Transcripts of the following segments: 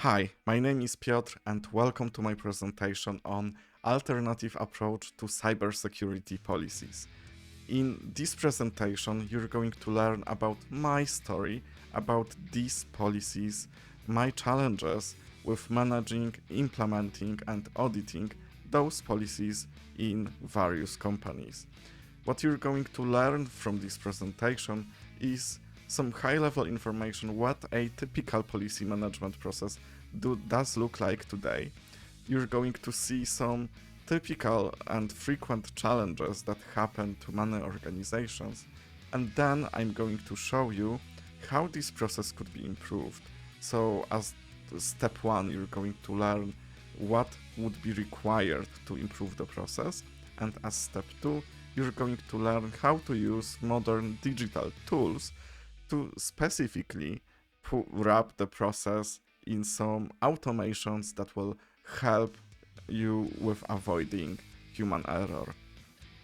Hi, my name is Piotr and welcome to my presentation on alternative approach to cybersecurity policies. In this presentation, you're going to learn about my story, about these policies, my challenges with managing, implementing and auditing those policies in various companies. What you're going to learn from this presentation is some high-level information what a typical policy management process does look like today. You're going to see some typical and frequent challenges that happen to many organizations, and then I'm going to show you how this process could be improved. So as step one, you're going to learn what would be required to improve the process, and as step two, you're going to learn how to use modern digital tools to specifically wrap the process in some automations that will help you with avoiding human error.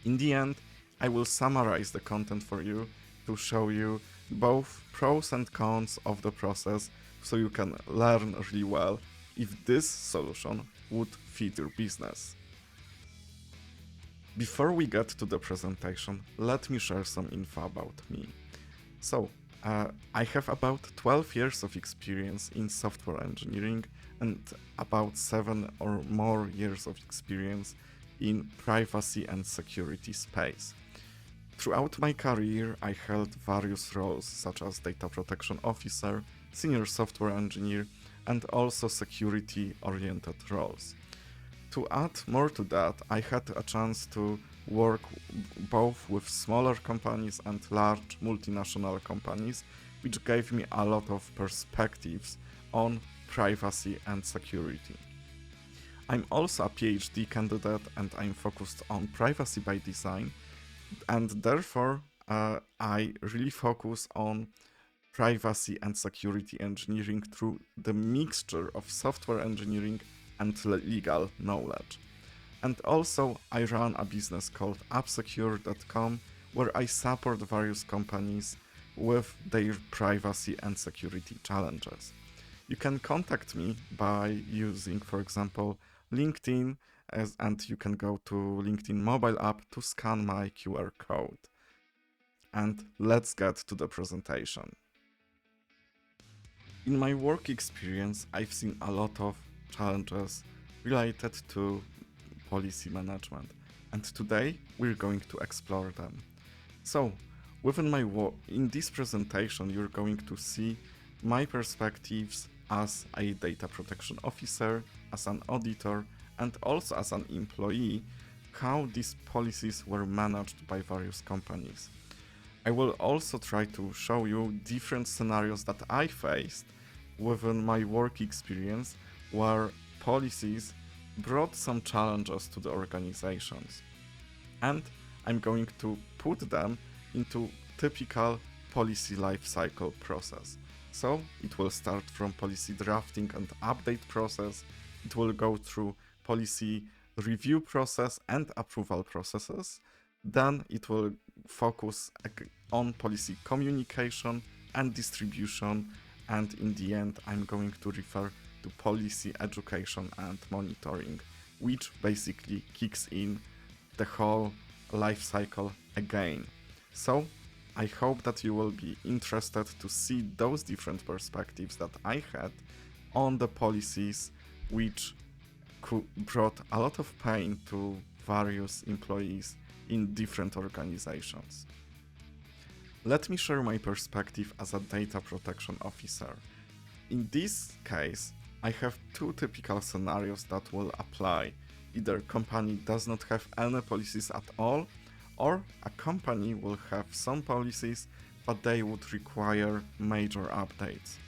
In the end, I will summarize the content for you to show you both pros and cons of the process so you can learn really well if this solution would fit your business. Before we get to the presentation, let me share some info about me. So, I have about 12 years of experience in software engineering and about 7 or more years of experience in privacy and security space. Throughout my career, I held various roles such as data protection officer, senior software engineer, and also security-oriented roles. To add more to that, I had a chance to work both with smaller companies and large multinational companies, which gave me a lot of perspectives on privacy and security. I'm also a PhD candidate and I'm focused on privacy by design, and therefore I really focus on privacy and security engineering through the mixture of software engineering and legal knowledge. And also, I run a business called appsecure.com where I support various companies with their privacy and security challenges. You can contact me by using, for example, LinkedIn, and you can go to LinkedIn mobile app to scan my QR code. And let's get to the presentation. In my work experience, I've seen a lot of challenges related to policy management, and today we're going to explore them. So, within my work, in this presentation, you're going to see my perspectives as a data protection officer, as an auditor, and also as an employee, how these policies were managed by various companies. I will also try to show you different scenarios that I faced within my work experience where policies brought some challenges to the organizations. And I'm going to put them into typical policy lifecycle process. So it will start from policy drafting and update process, it will go through policy review process and approval processes, then it will focus on policy communication and distribution, and in the end I'm going to refer to policy education and monitoring, which basically kicks in the whole life cycle again. So I hope that you will be interested to see those different perspectives that I had on the policies which brought a lot of pain to various employees in different organizations. Let me share my perspective as a data protection officer. In this case, I have two typical scenarios that will apply. Either company does not have any policies at all, or a company will have some policies, but they would require major updates.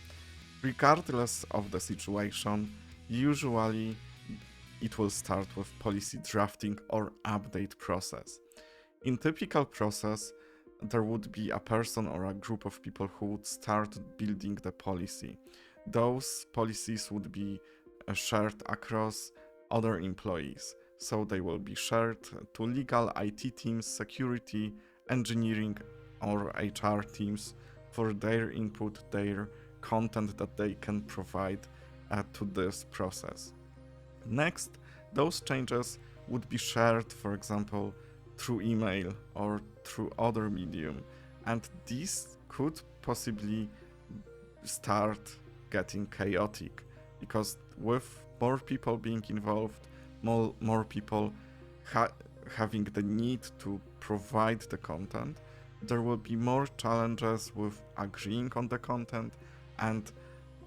Regardless of the situation, usually it will start with policy drafting or update process. In typical process, there would be a person or a group of people who would start building the policy. Those policies would be shared across other employees. So they will be shared to legal, IT teams, security, engineering, or HR teams for their input, their content that they can provide to this process. Next, those changes would be shared, for example, through email or through other medium, and this could possibly start getting chaotic, because with more people being involved, more people having the need to provide the content, there will be more challenges with agreeing on the content, and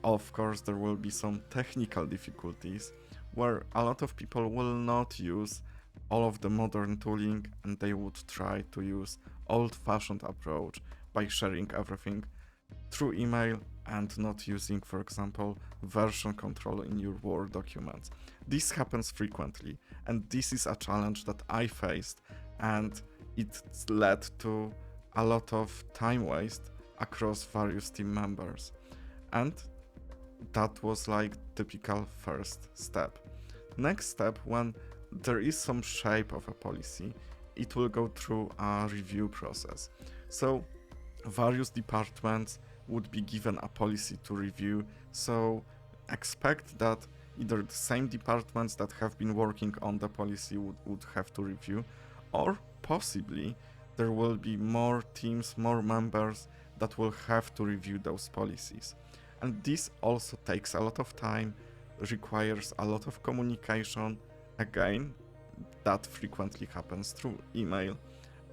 of course there will be some technical difficulties where a lot of people will not use all of the modern tooling, and they would try to use old-fashioned approach by sharing everything through email and not using, for example, version control in your Word documents. This happens frequently, and this is a challenge that I faced, and it led to a lot of time waste across various team members. And that was like typical first step. Next step, when there is some shape of a policy, it will go through a review process. So various departments would be given a policy to review, so expect that either the same departments that have been working on the policy would have to review, or possibly there will be more teams, more members that will have to review those policies. And this also takes a lot of time, requires a lot of communication. Again, that frequently happens through email,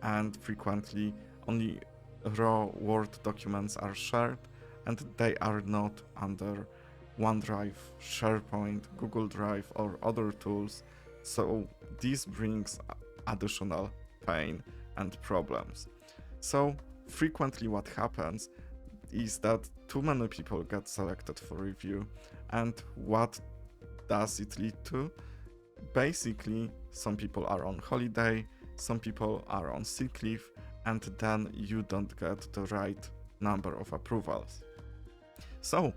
and frequently only raw Word documents are shared, and they are not under OneDrive, SharePoint, Google Drive, or other tools. So this brings additional pain and problems. So frequently what happens is that too many people get selected for review, and what does it lead to? Basically, some people are on holiday, some people are on sick leave, and then you don't get the right number of approvals. So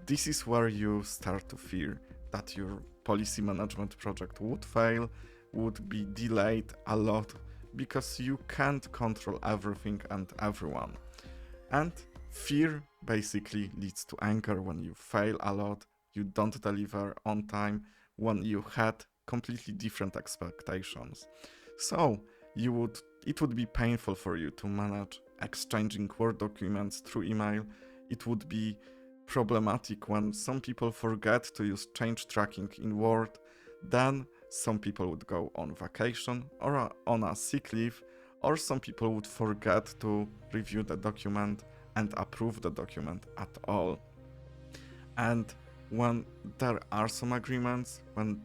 this is where you start to fear that your policy management project would fail, would be delayed a lot, because you can't control everything and everyone. And fear basically leads to anger when you fail a lot, you don't deliver on time, when you had completely different expectations. So it would be painful for you to manage exchanging Word documents through email. It would be problematic when some people forget to use change tracking in Word, then some people would go on vacation or on a sick leave, or some people would forget to review the document and approve the document at all. And when there are some agreements, when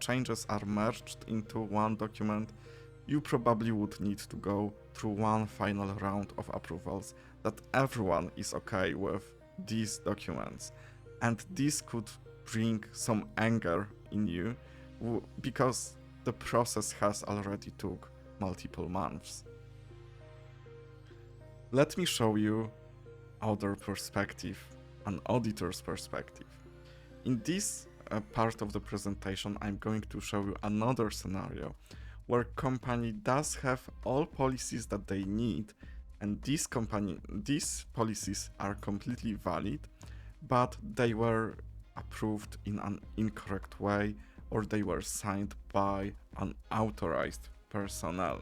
changes are merged into one document, you probably would need to go through one final round of approvals that everyone is okay with these documents. And this could bring some anger in you, because the process has already took multiple months. Let me show you other perspective, an auditor's perspective. In this part of the presentation, I'm going to show you another scenario where company does have all policies that they need, and these policies are completely valid, but they were approved in an incorrect way, or they were signed by unauthorized personnel.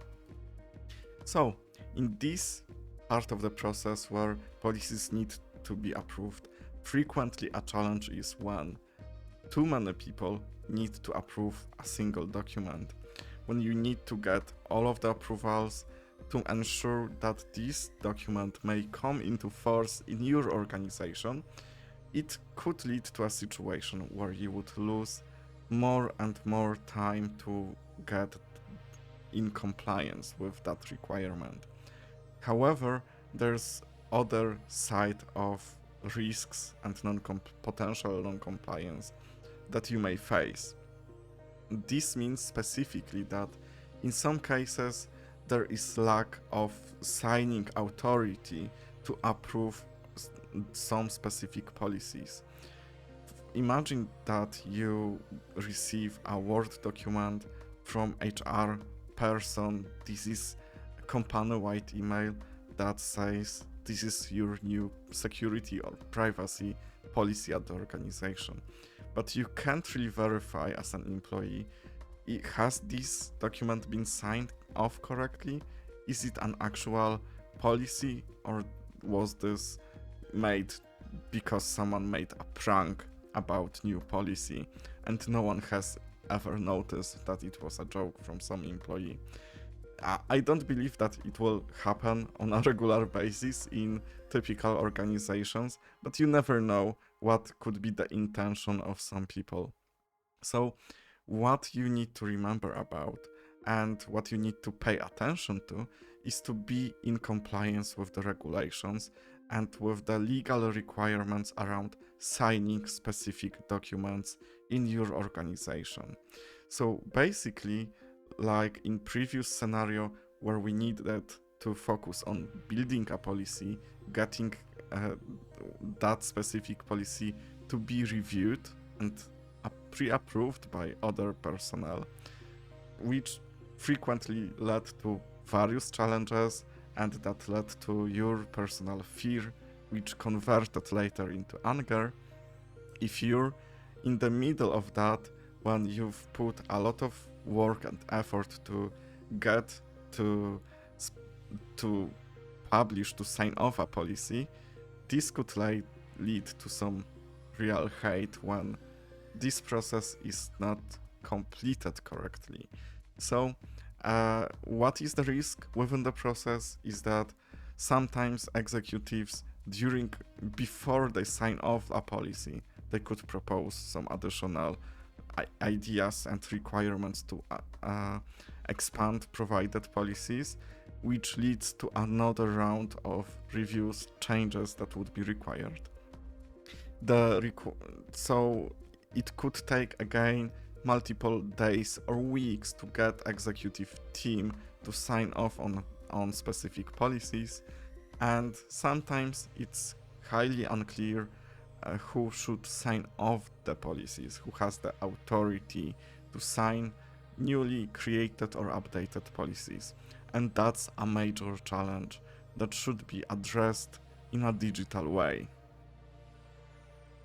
So in this part of the process where policies need to be approved, frequently a challenge is when too many people need to approve a single document, when you need to get all of the approvals to ensure that this document may come into force in your organization. It could lead to a situation where you would lose more and more time to get in compliance with that requirement. However, there's other side of risks and potential non-compliance that you may face. This means specifically that in some cases there is lack of signing authority to approve some specific policies. Imagine that you receive a Word document from HR person. This is a company-wide email that says this is your new security or privacy policy at the organization. But you can't really verify as an employee, has this document been signed off correctly? Is it an actual policy, or was this made because someone made a prank about new policy and no one has ever noticed that it was a joke from some employee? I don't believe that it will happen on a regular basis in typical organizations, but you never know what could be the intention of some people. So what you need to remember about and what you need to pay attention to is to be in compliance with the regulations and with the legal requirements around signing specific documents in your organization. So basically, like in previous scenario where we needed to focus on building a policy, getting that specific policy to be reviewed and pre-approved by other personnel, which frequently led to various challenges, and that led to your personal fear, which converted later into anger. If you're in the middle of that, when you've put a lot of work and effort to get to publish, to sign off a policy, this could lead to some real hate when this process is not completed correctly. So what is the risk within the process is that sometimes executives, before they sign off a policy, they could propose some additional ideas and requirements to expand provided policies, which leads to another round of reviews, changes that would be required. So it could take again multiple days or weeks to get executive team to sign off on specific policies, and sometimes it's highly unclear who should sign off the policies, who has the authority to sign newly created or updated policies. And that's a major challenge that should be addressed in a digital way.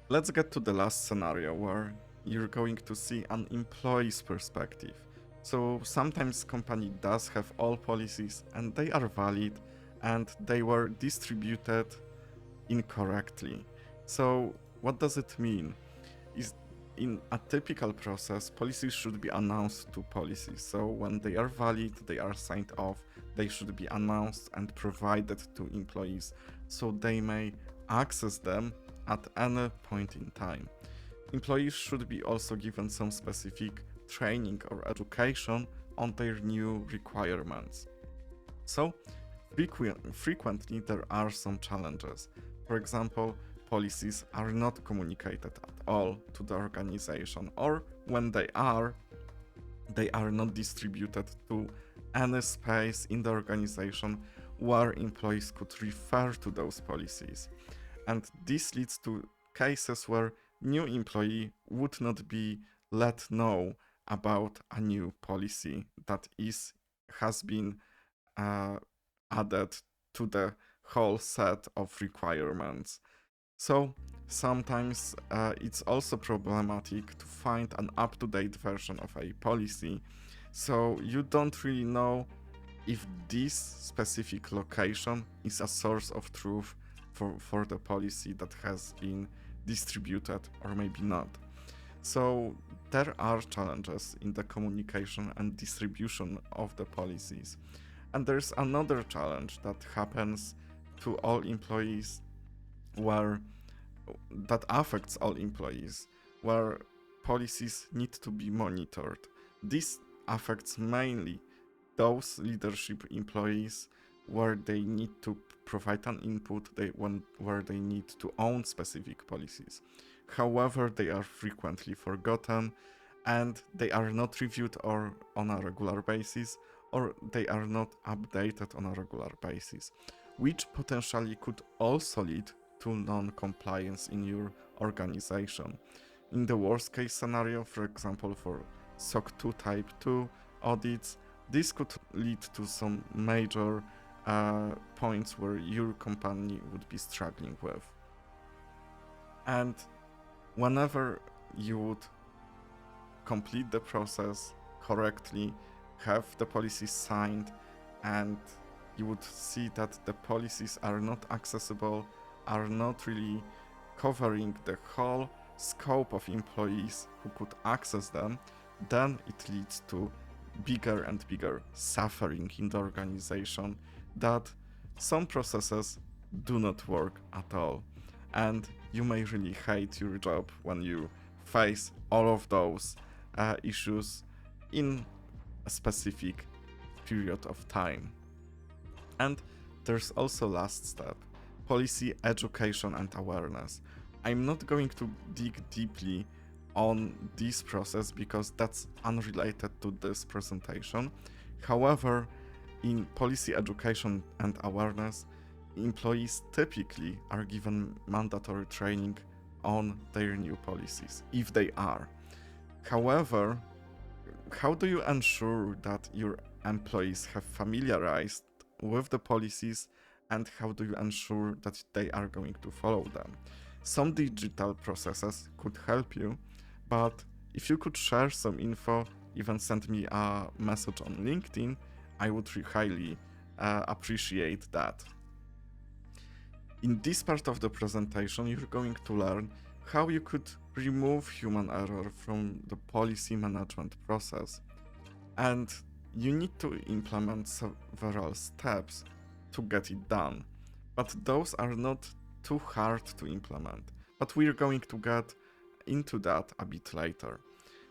Let's get to the last scenario where you're going to see an employee's perspective. So sometimes company does have all policies and they are valid and they were distributed incorrectly. So what does it mean? Is in a typical process, policies should be announced to policies. So when they are valid, they are signed off, they should be announced and provided to employees so they may access them at any point in time. Employees should be also given some specific training or education on their new requirements. So frequently there are some challenges. For example, policies are not communicated at all to the organization, or when they are not distributed to any space in the organization where employees could refer to those policies. And this leads to cases where new employee would not be let know about a new policy that has been added to the whole set of requirements. So sometimes it's also problematic to find an up-to-date version of a policy, so you don't really know if this specific location is a source of truth for the policy that has been distributed or maybe not. So there are challenges in the communication and distribution of the policies. And there's another challenge that happens to all employees that affects all employees, where policies need to be monitored. This affects mainly those leadership employees where they need to provide an input, where they need to own specific policies. However, they are frequently forgotten and they are not reviewed on a regular basis, or they are not updated on a regular basis, which potentially could also lead to non-compliance in your organization. In the worst case scenario, for example, for SOC 2 Type 2 audits, this could lead to some major points where your company would be struggling with. And whenever you would complete the process correctly, have the policies signed, and you would see that the policies are not accessible, are not really covering the whole scope of employees who could access them, then it leads to bigger and bigger suffering in the organization, that some processes do not work at all. And you may really hate your job when you face all of those issues in a specific period of time. And there's also last step, policy education and awareness. I'm not going to dig deeply on this process because that's unrelated to this presentation. However, in policy education and awareness, employees typically are given mandatory training on their new policies, if they are. However, how do you ensure that your employees have familiarized with the policies, and how do you ensure that they are going to follow them? Some digital processes could help you, but if you could share some info, even send me a message on LinkedIn, I would highly appreciate that. In this part of the presentation, you're going to learn how you could remove human error from the policy management process. And you need to implement several steps to get it done. But those are not too hard to implement. But we're going to get into that a bit later.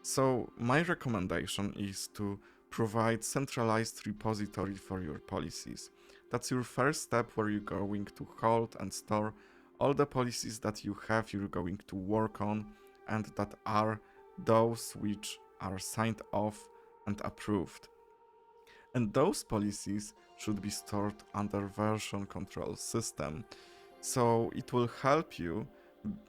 So my recommendation is to provide centralized repository for your policies. That's your first step, where you're going to hold and store all the policies that you have, you're going to work on, and that are those which are signed off and approved. And those policies should be stored under version control system. So it will help you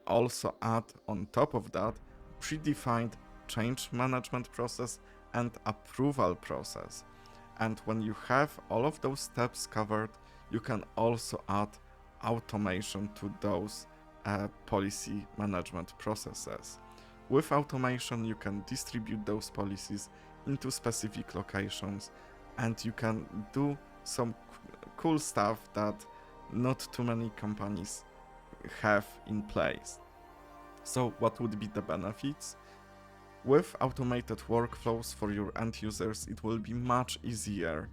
also add on top of that predefined change management process and approval process. And when you have all of those steps covered, you can also add automation to those policy management processes. With automation, you can distribute those policies into specific locations, and you can do some cool stuff that not too many companies have in place. So what would be the benefits? With automated workflows for your end users, it will be much easier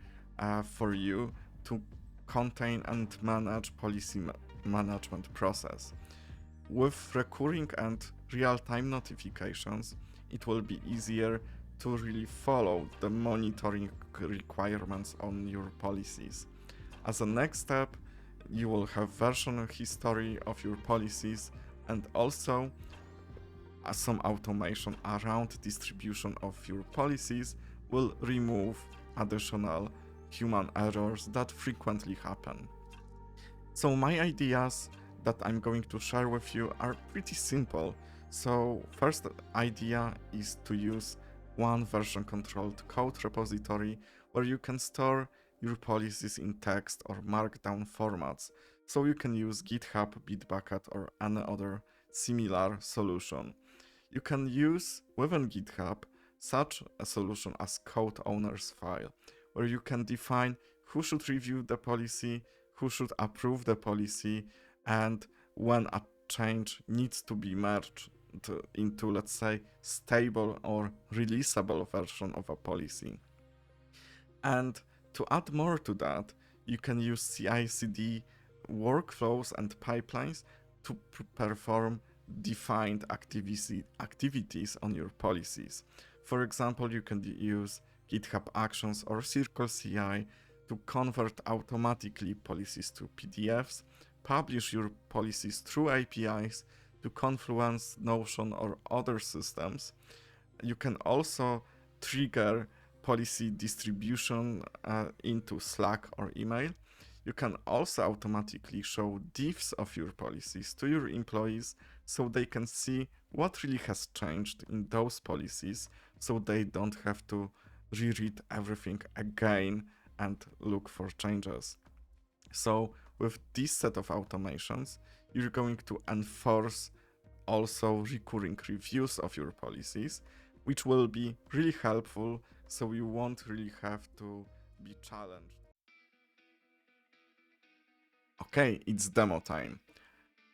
for you to contain and manage policy management process. With recurring and real-time notifications, it will be easier to really follow the monitoring requirements on your policies. As a next step, you will have version history of your policies, and also some automation around distribution of your policies will remove additional human errors that frequently happen. So my ideas that I'm going to share with you are pretty simple. So first idea is to use one version controlled code repository where you can store your policies in text or markdown formats. So you can use GitHub, Bitbucket, or any other similar solution. You can use within GitHub such a solution as code owners file, where you can define who should review the policy, who should approve the policy, and when a change needs to be merged into, let's say, stable or releasable version of a policy. And to add more to that, you can use CI/CD workflows and pipelines to perform defined activities on your policies. For example, you can use GitHub Actions or Circle CI to convert automatically policies to PDFs, publish your policies through APIs to Confluence, Notion, or other systems. You can also trigger policy distribution into Slack or email. You can also automatically show diffs of your policies to your employees so they can see what really has changed in those policies, so they don't have to reread everything again and look for changes. So with this set of automations, you're going to enforce also recurring reviews of your policies, which will be really helpful so you won't really have to be challenged. Okay, it's demo time.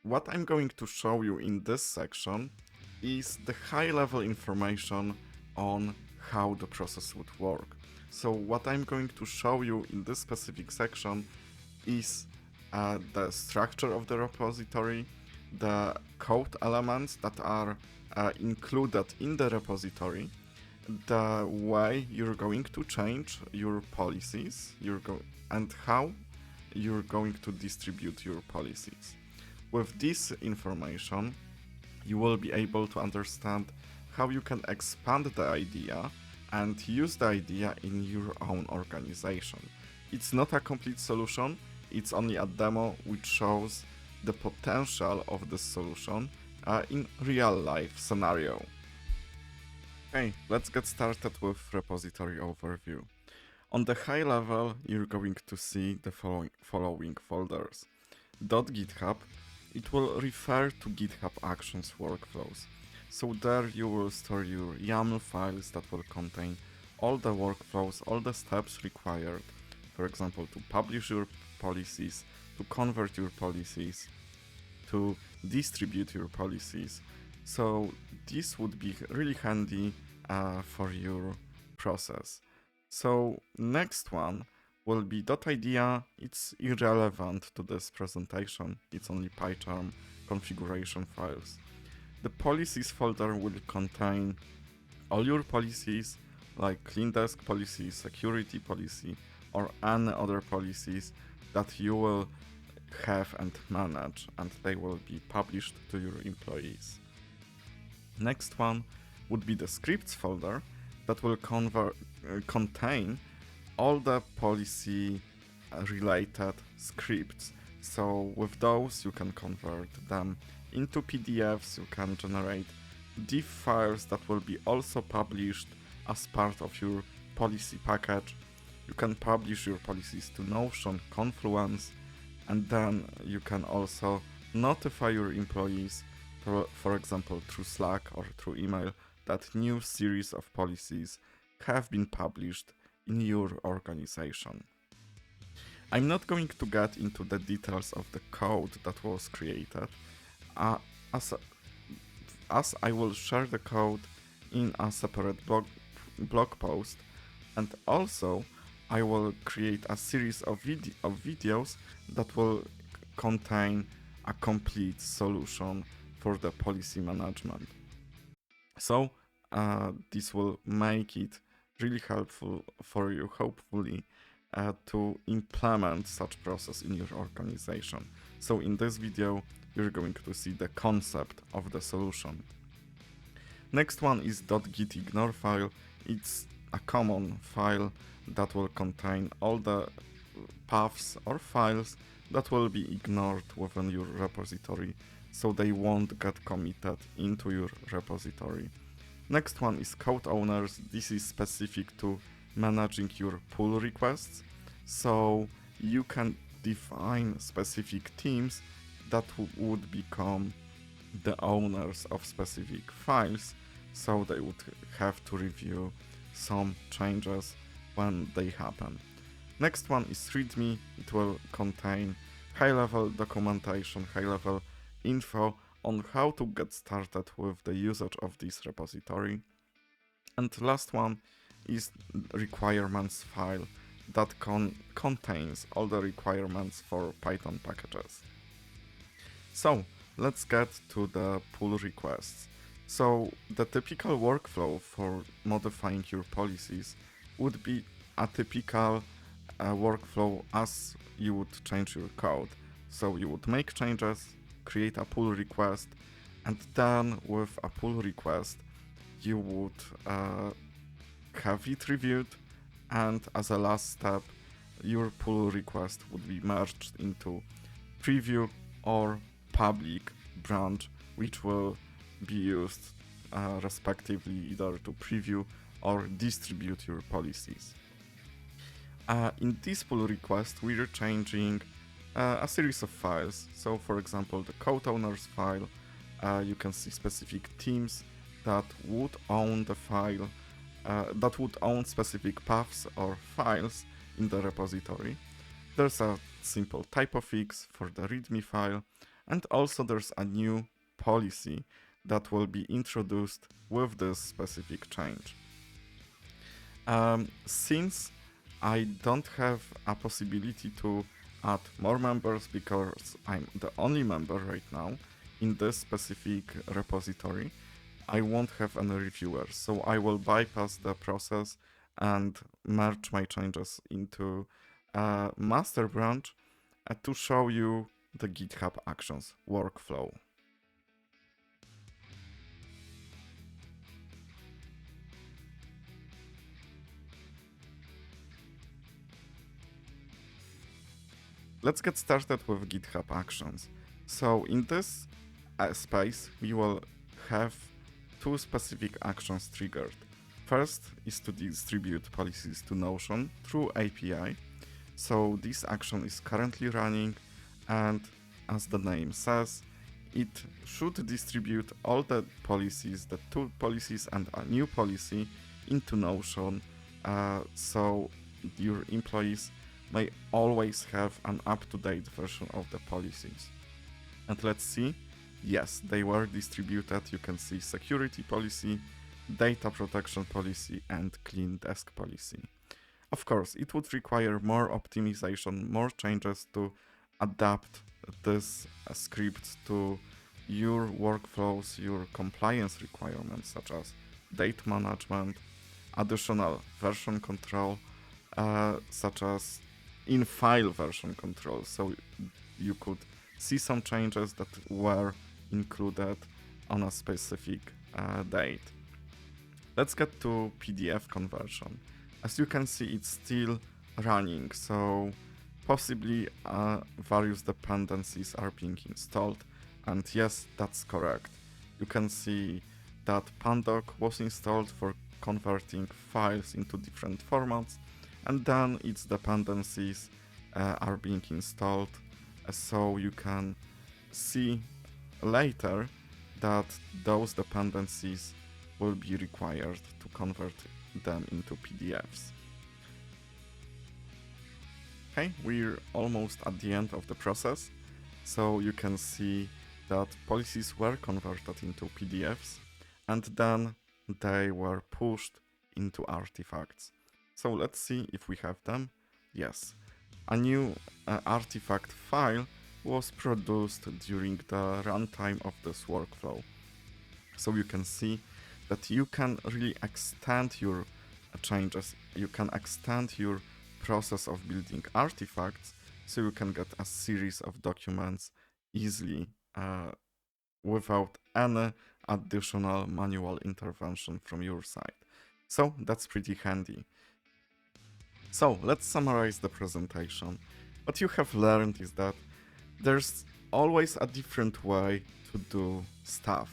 What I'm going to show you in this section is the high-level information on how the process would work. So what I'm going to show you in this specific section is the structure of the repository, the code elements that are included in the repository, the way you're going to change your policies, and how you're going to distribute your policies. With this information, you will be able to understand how you can expand the idea and use the idea in your own organization. It's not a complete solution, it's only a demo which shows the potential of this solution in real life scenario. Okay, let's get started with repository overview. On the high level, you're going to see the following folders. .github, it will refer to GitHub Actions workflows. So there you will store your YAML files that will contain all the workflows, all the steps required, for example, to publish your policies, to convert your policies, to distribute your policies. So this would be really handy for your process. So next one will be .idea. It's irrelevant to this presentation. It's only PyCharm configuration files. The policies folder will contain all your policies like clean desk policy, security policy, or any other policies that you will have and manage, and they will be published to your employees. Next one would be the scripts folder that will contain all the policy related scripts. So with those you can convert them into PDFs, you can generate diff files that will be also published as part of your policy package. You can publish your policies to Notion, Confluence, and then you can also notify your employees, for example through Slack or through email, that new series of policies have been published in your organization. I'm not going to get into the details of the code that was created, as I will share the code in a separate blog post, and also I will create a series of videos that will contain a complete solution for the policy management. So this will make it really helpful for you, hopefully, to implement such process in your organization. So in this video, you're going to see the concept of the solution. Next one is .gitignore file. It's a common file that will contain all the paths or files that will be ignored within your repository, so they won't get committed into your repository. Next one is code owners. This is specific to managing your pull requests, so you can define specific teams that would become the owners of specific files, so they would have to review some changes when they happen. Next one is README. It will contain high-level documentation, high-level info on how to get started with the usage of this repository. And last one is requirements file that contains all the requirements for Python packages. So let's get to the pull requests. So the typical workflow for modifying your policies would be a typical workflow as you would change your code. So you would make changes, create a pull request, and then with a pull request you would have it reviewed, and as a last step your pull request would be merged into preview or public branch, which will be used respectively either to preview or distribute your policies. In this pull request we are changing a series of files. So for example the code owners file You can see specific teams that would own the file, that would own specific paths or files in the repository. There's a simple typo fix for the README file, and also there's a new policy that will be introduced with this specific change. Since I don't have a possibility to add more members because I'm the only member right now in this specific repository, I won't have any reviewers, so I will bypass the process and merge my changes into a master branch to show you the GitHub Actions workflow. Let's get started with GitHub Actions. So in this space, we will have two specific actions triggered. First is to distribute policies to Notion through API. So this action is currently running, and as the name says, it should distribute all the policies, the two policies and a new policy into Notion, so your employees may always have an up-to-date version of the policies. And let's see, yes, they were distributed. You can see security policy, data protection policy, and clean desk policy. Of course, it would require more optimization, more changes to adapt this script to your workflows, your compliance requirements, such as date management, additional version control, such as in-file version control, so you could see some changes that were included on a specific date. Let's get to PDF conversion. As you can see, it's still running, so possibly various dependencies are being installed, and yes, that's correct. You can see that Pandoc was installed for converting files into different formats, and then its dependencies are being installed, so you can see later that those dependencies will be required to convert them into PDFs. Okay, we're almost at the end of the process, so you can see that policies were converted into PDFs, and then they were pushed into artifacts. So let's see if we have them. Yes, a new artifact file was produced during the runtime of this workflow. So you can see that you can really extend your changes, you can extend your process of building artifacts, so you can get a series of documents easily without any additional manual intervention from your side. So that's pretty handy. So let's summarize the presentation. What you have learned is that there's always a different way to do stuff.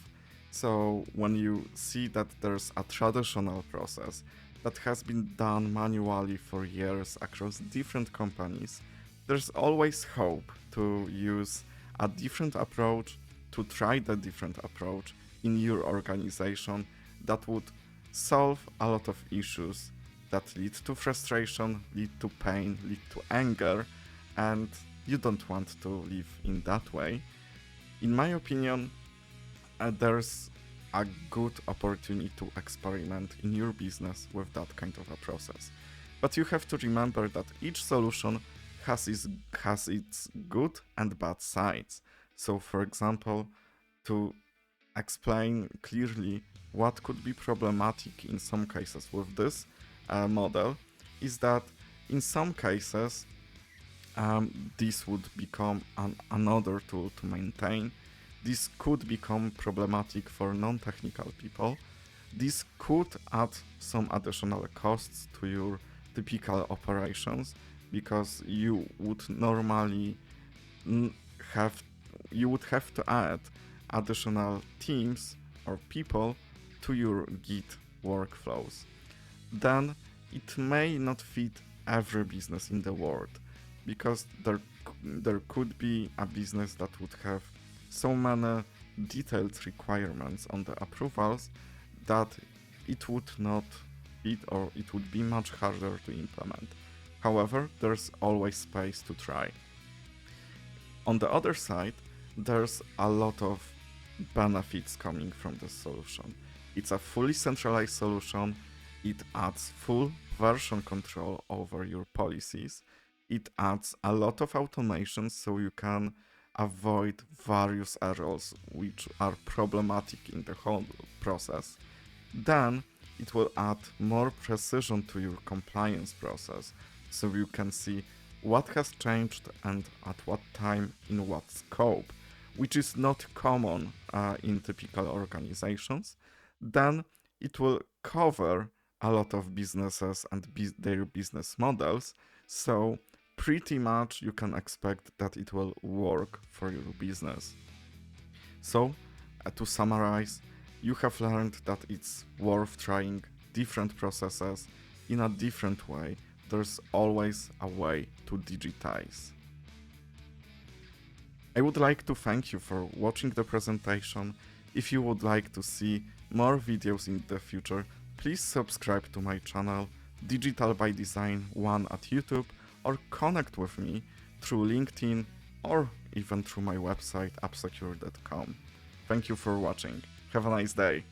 So when you see that there's a traditional process that has been done manually for years across different companies, there's always hope to use a different approach, to try the different approach in your organization that would solve a lot of issues that lead to frustration, lead to pain, lead to anger, and you don't want to live in that way. In my opinion, there's a good opportunity to experiment in your business with that kind of a process. But you have to remember that each solution has its good and bad sides. So for example, to explain clearly what could be problematic in some cases with this model is that in some cases this would become another tool to maintain. This could become problematic for non-technical people. This could add some additional costs to your typical operations because you would normally have to add additional teams or people to your Git workflows. Then it may not fit every business in the world, because there could be a business that would have so many detailed requirements on the approvals that it would not be, or it would be much harder to implement. However, there's always space to try. On the other side, there's a lot of benefits coming from this solution. It's a fully centralized solution. It adds full version control over your policies. It adds a lot of automation so you can avoid various errors which are problematic in the whole process. Then it will add more precision to your compliance process so you can see what has changed and at what time in what scope, which is not common in typical organizations. Then it will cover a lot of businesses and their business models, so pretty much you can expect that it will work for your business. So, to summarize, you have learned that it's worth trying different processes in a different way. There's always a way to digitize. I would like to thank you for watching the presentation. If you would like to see more videos in the future, please subscribe to my channel, Digital by Design 1 at YouTube, or connect with me through LinkedIn or even through my website appsecure.com. Thank you for watching. Have a nice day.